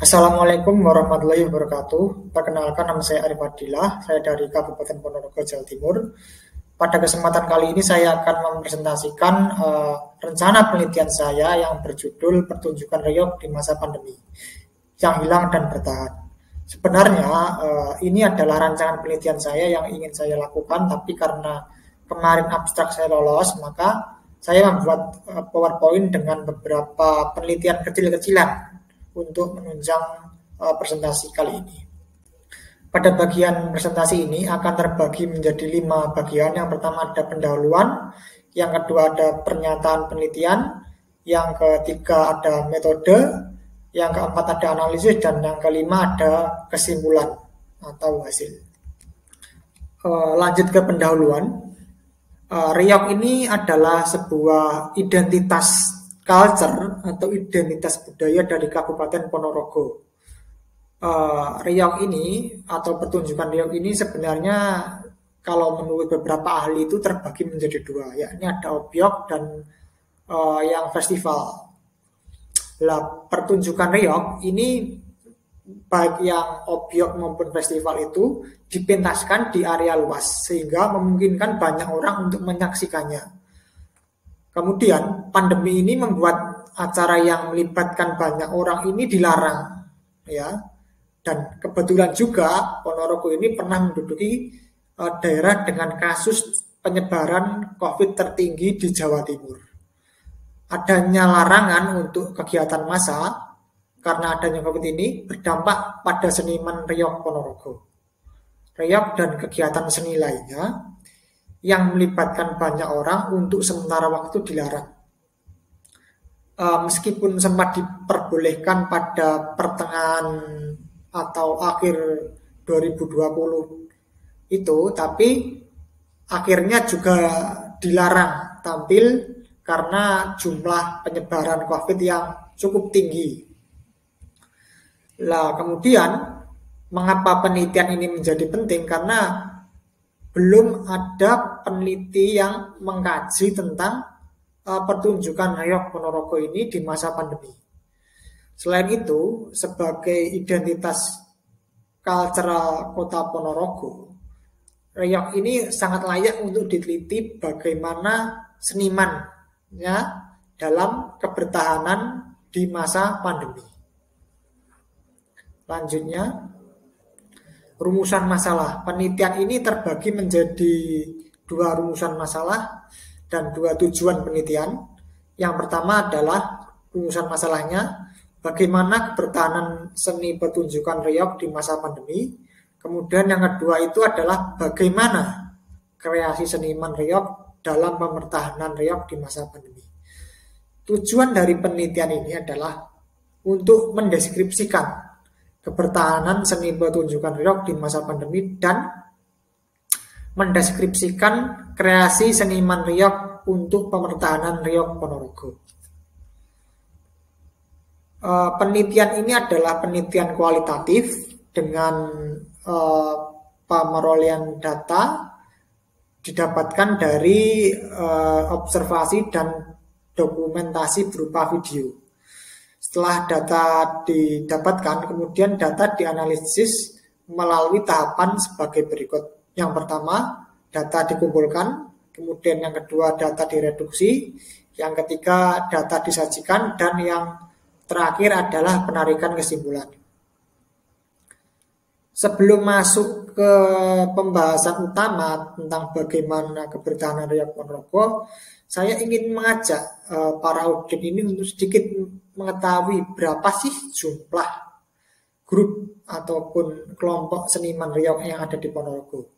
Assalamualaikum warahmatullahi wabarakatuh. Perkenalkan, nama saya Arif Adillah. Saya dari Kabupaten Ponorogo, Jawa Timur. Pada kesempatan kali ini saya akan mempresentasikan rencana penelitian saya yang berjudul Pertunjukan Reog di Masa Pandemi yang Hilang dan Bertahan. Sebenarnya ini adalah rancangan penelitian saya yang ingin saya lakukan, tapi karena kemarin abstrak saya lolos, maka saya membuat PowerPoint dengan beberapa penelitian kecil-kecilan untuk menunjang presentasi kali ini. Pada bagian presentasi ini akan terbagi menjadi 5 bagian. Yang pertama ada pendahuluan, yang kedua ada pernyataan penelitian, yang ketiga ada metode, yang keempat ada analisis, dan yang kelima ada kesimpulan atau hasil. Lanjut ke pendahuluan. Reog ini adalah sebuah identitas culture atau identitas budaya dari Kabupaten Ponorogo. Reog ini atau pertunjukan reog ini sebenarnya kalau menurut beberapa ahli itu terbagi menjadi dua, yakni ada obyok dan yang festival. Lah, pertunjukan reog ini baik yang obyok maupun festival itu dipentaskan di area luas sehingga memungkinkan banyak orang untuk menyaksikannya. Kemudian pandemi ini membuat acara yang melibatkan banyak orang ini dilarang, ya. Dan kebetulan juga Ponorogo ini pernah menduduki daerah dengan kasus penyebaran COVID tertinggi di Jawa Timur. Adanya larangan untuk kegiatan massa karena adanya COVID ini berdampak pada seniman reog Ponorogo. Reog dan kegiatan seni lainnya yang melibatkan banyak orang untuk sementara waktu dilarang. Meskipun sempat diperbolehkan pada pertengahan atau akhir 2020 itu, tapi akhirnya juga dilarang tampil karena jumlah penyebaran COVID yang cukup tinggi. Lah, kemudian mengapa penelitian ini menjadi penting? Karena belum ada peneliti yang mengkaji tentang pertunjukan reog Ponorogo ini di masa pandemi. Selain itu, sebagai identitas cultural kota Ponorogo, reog ini sangat layak untuk diteliti bagaimana senimannya dalam kebertahanan di masa pandemi. Lanjutnya, rumusan masalah. Penelitian ini terbagi menjadi 2 rumusan masalah dan 2 tujuan penelitian. Yang pertama adalah rumusan masalahnya, bagaimana kebertahanan seni pertunjukan reog di masa pandemi. Kemudian yang kedua itu adalah bagaimana kreasi seniman reog dalam pemertahanan reog di masa pandemi. Tujuan dari penelitian ini adalah untuk mendeskripsikan kebertahanan seni pertunjukan reog di masa pandemi dan mendeskripsikan kreasi seniman reog untuk pemertahanan reog Ponorogo. Penelitian ini adalah penelitian kualitatif dengan pemerolehan data didapatkan dari observasi dan dokumentasi berupa video. Setelah data didapatkan, kemudian data dianalisis melalui tahapan sebagai berikut. Yang pertama, data dikumpulkan, kemudian yang kedua data direduksi, yang ketiga data disajikan, dan yang terakhir adalah penarikan kesimpulan. Sebelum masuk ke pembahasan utama tentang bagaimana kebertahanan reog Ponorogo, saya ingin mengajak para audit ini untuk sedikit mengetahui berapa sih jumlah grup ataupun kelompok seniman reog yang ada di Ponorogo.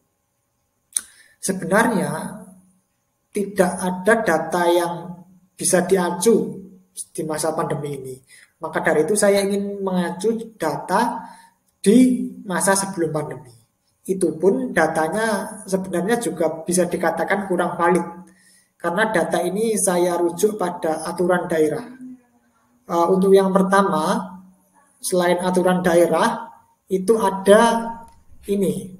Sebenarnya tidak ada data yang bisa diacu di masa pandemi ini. Maka dari itu saya ingin mengacu data di masa sebelum pandemi. Itu pun datanya sebenarnya juga bisa dikatakan kurang valid. Karena data ini saya rujuk pada aturan daerah. Untuk yang pertama, selain aturan daerah, itu ada ini.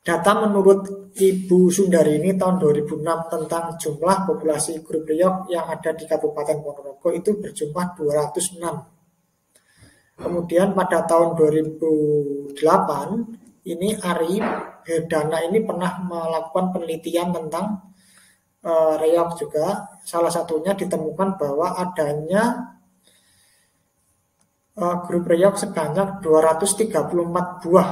Data menurut Ibu Sundarini tahun 2006 tentang jumlah populasi grup reog yang ada di Kabupaten Ponorogo itu berjumlah 206. Kemudian pada tahun 2008 ini Ari Herdana ini pernah melakukan penelitian tentang reog juga. Salah satunya ditemukan bahwa adanya grup reog sebanyak 234 buah.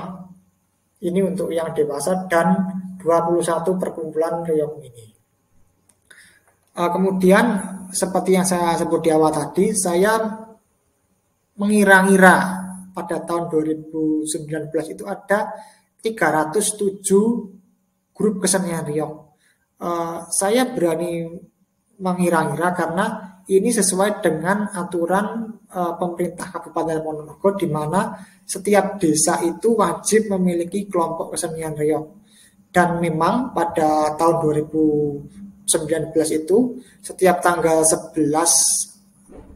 Ini untuk yang dewasa dan 21 perkumpulan reog ini. Kemudian seperti yang saya sebut di awal tadi, saya mengira-ngira pada tahun 2019 itu ada 307 grup kesenian reog. Saya berani mengira-ngira karena ini sesuai dengan aturan pemerintah Kabupaten Ponorogo, di mana setiap desa itu wajib memiliki kelompok kesenian reog. Dan memang pada tahun 2019 itu setiap tanggal 11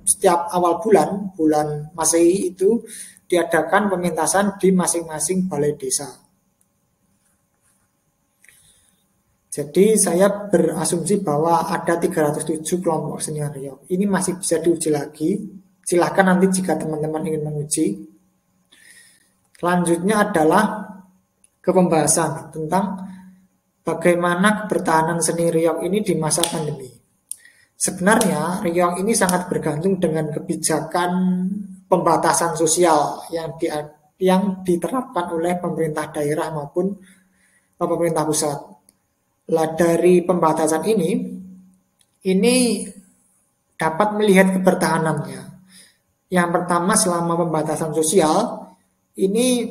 setiap awal bulan Masehi itu diadakan pementasan di masing-masing balai desa. Jadi saya berasumsi bahwa ada 307 kelompok kesenian reog. Ini masih bisa diuji lagi. Silahkan nanti jika teman-teman ingin menguji. Selanjutnya adalah ke pembahasan tentang bagaimana kebertahanan seni reog ini di masa pandemi. Sebenarnya reog ini sangat bergantung dengan kebijakan pembatasan sosial yang diterapkan oleh pemerintah daerah maupun pemerintah pusat. Lah dari pembatasan ini dapat melihat kebertahanannya. Yang pertama, selama pembatasan sosial ini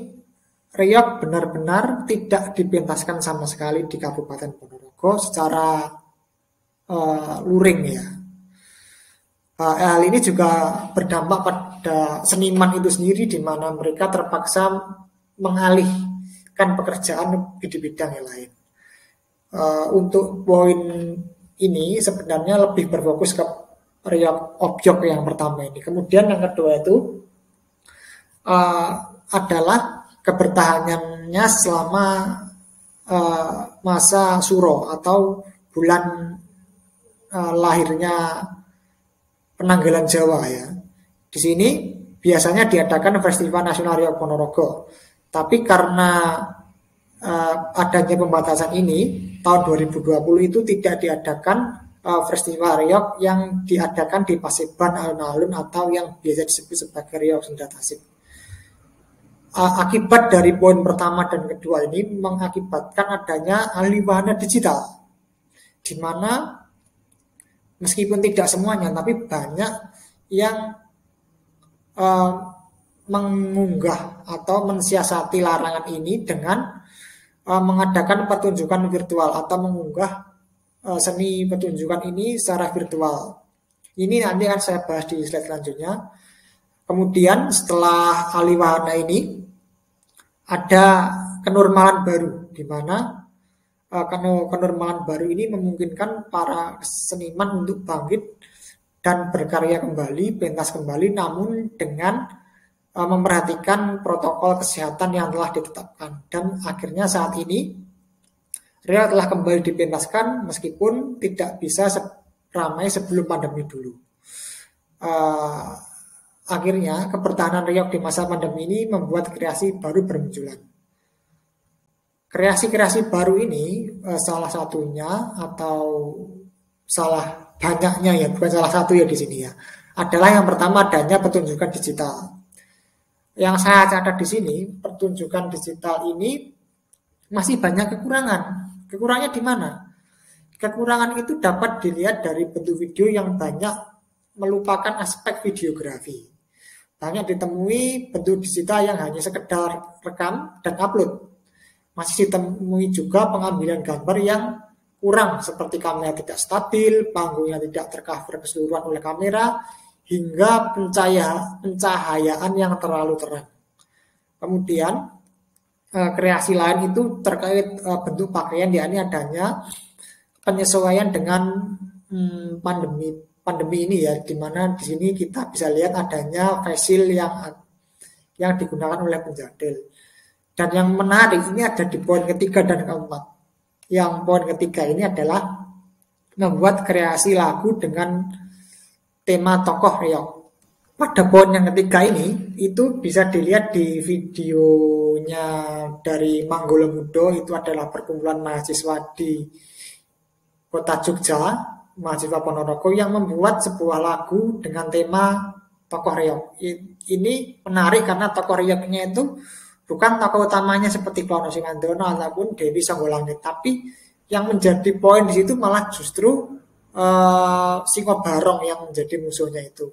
reog benar-benar tidak dipentaskan sama sekali di Kabupaten Ponorogo secara luring ya. Hal ini juga berdampak pada seniman itu sendiri, di mana mereka terpaksa mengalihkan pekerjaan di bidang yang lain. Untuk poin ini sebenarnya lebih berfokus ke reog objek yang pertama ini. Kemudian yang kedua itu adalah kebertahanannya selama masa Suro atau bulan lahirnya penanggalan Jawa ya. Di sini biasanya diadakan Festival Nasional Reog Ponorogo. Tapi karena adanya pembatasan ini, tahun 2020 itu tidak diadakan festival reog yang diadakan di Paseban, alun-alun atau yang biasa disebut sebagai reog Sunda Tasik. Akibat dari poin pertama dan kedua ini mengakibatkan adanya alih wahana digital, di mana meskipun tidak semuanya, tapi banyak yang mengunggah atau mensiasati larangan ini dengan mengadakan pertunjukan virtual atau mengunggah seni pertunjukan ini secara virtual. Ini nanti akan saya bahas di slide selanjutnya. Kemudian setelah alih wahana ini ada kenormalan baru, di mana kenormalan baru ini memungkinkan para seniman untuk bangkit dan berkarya kembali, pentas kembali, namun dengan memperhatikan protokol kesehatan yang telah ditetapkan. Dan akhirnya saat ini reog telah kembali dipentaskan meskipun tidak bisa ramai sebelum pandemi dulu. Akhirnya kebertahanan reog di masa pandemi ini membuat kreasi baru bermunculan. Kreasi-kreasi baru ini salah satunya atau salah banyaknya ya, bukan salah satu ya di sini ya, adalah yang pertama adanya pertunjukan digital. Yang saya catat di sini, pertunjukan digital ini masih banyak kekurangan. Kekurangannya di mana? Kekurangan itu dapat dilihat dari bentuk video yang banyak melupakan aspek videografi. Banyak ditemui bentuk digital yang hanya sekedar rekam dan upload. Masih ditemui juga pengambilan gambar yang kurang, seperti kamera tidak stabil, panggungnya tidak tercover keseluruhan oleh kamera, hingga pencahayaan yang terlalu terang. Kemudian kreasi lain itu terkait bentuk pakaian, yakni adanya penyesuaian dengan pandemi ini ya, di mana di sini kita bisa lihat adanya facial yang digunakan oleh penjadel. Dan yang menarik ini ada di poin ketiga dan keempat. Yang poin ketiga ini adalah membuat kreasi lagu dengan tema tokoh reog. Pada poin yang ketiga ini, itu bisa dilihat di videonya dari Manggolo Mudo, itu adalah perkumpulan mahasiswa di Kota Jogja, mahasiswa Ponorogo yang membuat sebuah lagu dengan tema tokoh reog. Ini menarik karena tokoh reognya itu bukan tokoh utamanya seperti Klono Simandono ataupun Dewi Songgolangit, tapi yang menjadi poin di situ malah justru Singo Barong yang menjadi musuhnya itu.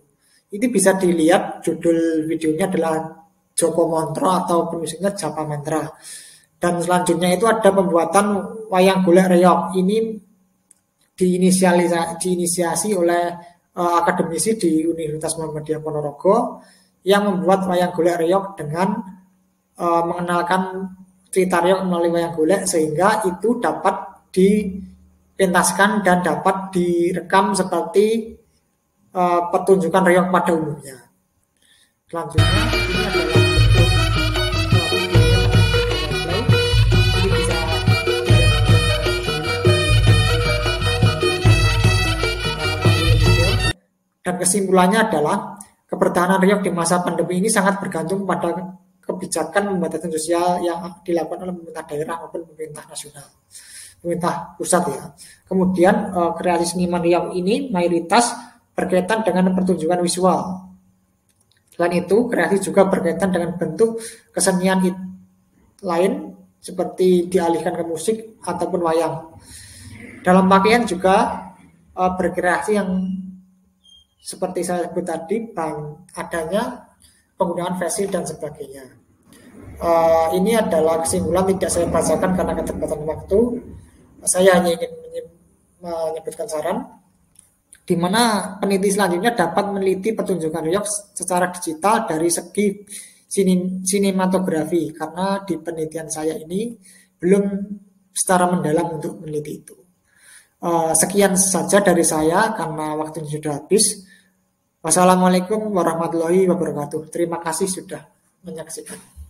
Ini bisa dilihat judul videonya adalah Joko Montro atau penulisnya Japa Mantra. Dan selanjutnya itu ada pembuatan wayang golek reog. Ini diinisiasi oleh akademisi di Universitas Muhammadiyah Ponorogo yang membuat wayang golek reog dengan mengenalkan cerita reog melalui wayang golek sehingga itu dapat dipentaskan dan dapat direkam seperti pertunjukan reog pada umumnya. Selanjutnya ini adalah dan kesimpulannya adalah kebertahanan reog di masa pandemi ini sangat bergantung pada kebijakan pembatasan sosial yang dilakukan oleh pemerintah daerah maupun pemerintah nasional, pemerintah pusat ya. Kemudian kreasi seniman reog ini mayoritas berkaitan dengan pertunjukan visual. Selain itu, kreasi juga berkaitan dengan bentuk kesenian lain seperti dialihkan ke musik ataupun wayang. Dalam pakaian juga berkreasi yang seperti saya sebut tadi, adanya penggunaan facial dan sebagainya. Ini adalah kesimpulan, tidak saya bacakan karena keterbatasan waktu. Saya hanya ingin menyebutkan saran, di mana peneliti selanjutnya dapat meneliti pertunjukan reog secara digital dari segi sinematografi, karena di penelitian saya ini belum secara mendalam untuk meneliti itu. Sekian saja dari saya karena waktunya sudah habis. Wassalamualaikum warahmatullahi wabarakatuh. Terima kasih sudah menyaksikan.